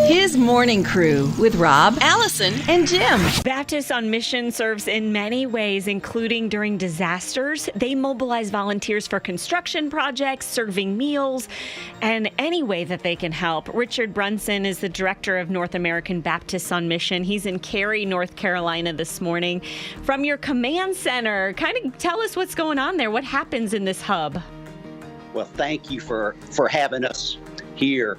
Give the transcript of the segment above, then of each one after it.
His morning crew with Rob, Allison, and Jim. Baptist on Mission serves in many ways, including during disasters. They mobilize volunteers for construction projects, serving meals, and any way that they can help. Richard Brunson is the director of North American Baptists on Mission. He's in Cary, North Carolina this morning. From your command center, kind of tell us what's going on there. What happens in this hub? Well, thank you for having us here.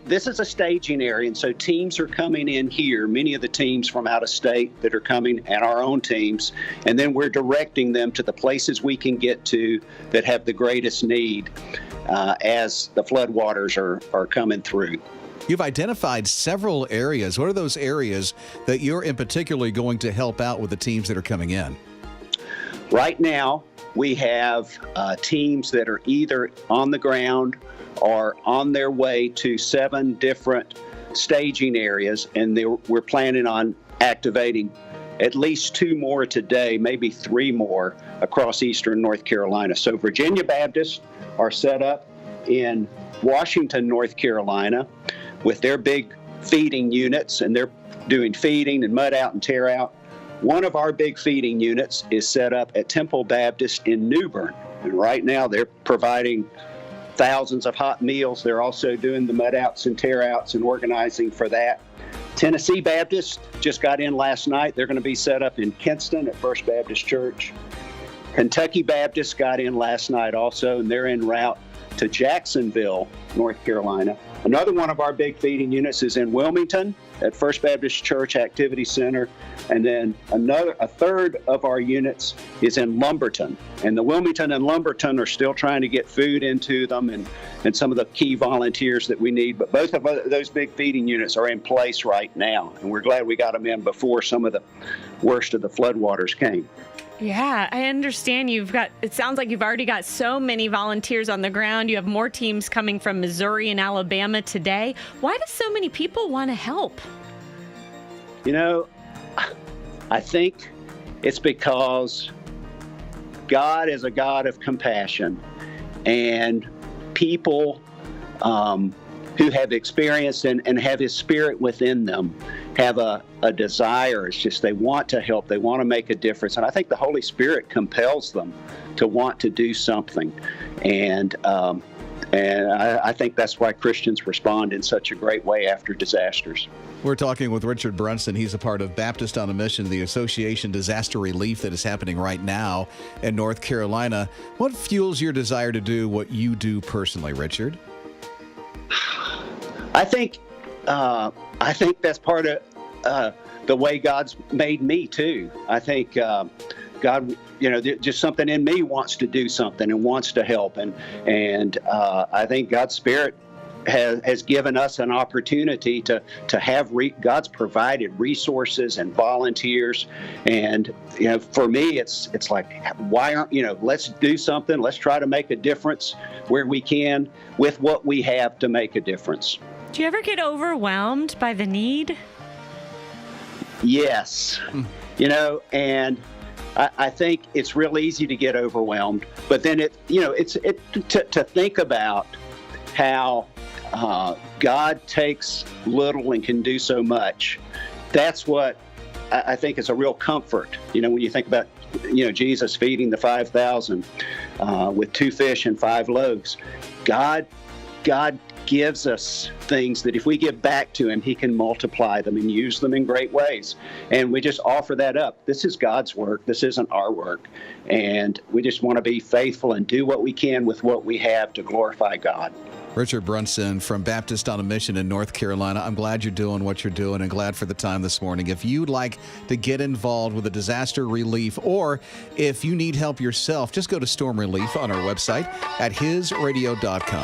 This is a staging area, and so teams are coming in here, many of the teams from out of state that are coming, and our own teams, and then we're directing them to the places we can get to that have the greatest need as the floodwaters are coming through. You've identified several areas. What are those areas that you're in particularly going to help out with the teams that are coming in? Right now, we have teams that are either on the ground or on their way to 7 different staging areas, and we're planning on activating at least 2 more today, maybe 3 more across eastern North Carolina. So Virginia Baptists are set up in Washington, North Carolina, with their big feeding units, and they're doing feeding and mud out and tear out. One of our big feeding units is set up at Temple Baptist in New Bern, and right now they're providing thousands of hot meals. They're also doing the mud outs and tear outs and organizing for that. Tennessee Baptist just got in last night. They're going to be set up in Kinston at First Baptist Church. Kentucky Baptist got in last night also, and they're en route to Jacksonville, North Carolina. Another one of our big feeding units is in Wilmington at First Baptist Church Activity Center. And then a third of our units is in Lumberton. And the Wilmington and Lumberton are still trying to get food into them and some of the key volunteers that we need. But both of those big feeding units are in place right now. And we're glad we got them in before some of the worst of the floodwaters came. Yeah, I understand it sounds like you've already got so many volunteers on the ground. You have more teams coming from Missouri and Alabama today. Why do so many people want to help? You know, I think it's because God is a God of compassion, and people who have experienced and have His Spirit within them have a desire. It's just they want to help. They want to make a difference. And I think the Holy Spirit compels them to want to do something. And I think that's why Christians respond in such a great way after disasters. We're talking with Richard Brunson. He's a part of Baptist on a Mission, the association disaster relief that is happening right now in North Carolina. What fuels your desire to do what you do personally, Richard? I think that's part of the way God's made me too. I think God, just something in me wants to do something and wants to help, and I think God's Spirit has given us an opportunity to have God's provided resources and volunteers, and for me it's like, why aren't let's do something, let's try to make a difference where we can with what we have to make a difference. Do you ever get overwhelmed by the need? Yes, and I think it's real easy to get overwhelmed, but then to think about how God takes little and can do so much. That's what I think is a real comfort. When you think about Jesus feeding the 5,000 with 2 fish and 5 loaves, God gives us things that if we give back to Him, He can multiply them and use them in great ways. And we just offer that up. This is God's work. This isn't our work. And we just want to be faithful and do what we can with what we have to glorify God. Richard Brunson from Baptist on a Mission in North Carolina. I'm glad you're doing what you're doing and glad for the time this morning. If you'd like to get involved with a disaster relief, or if you need help yourself, just go to Storm Relief on our website at hisradio.com.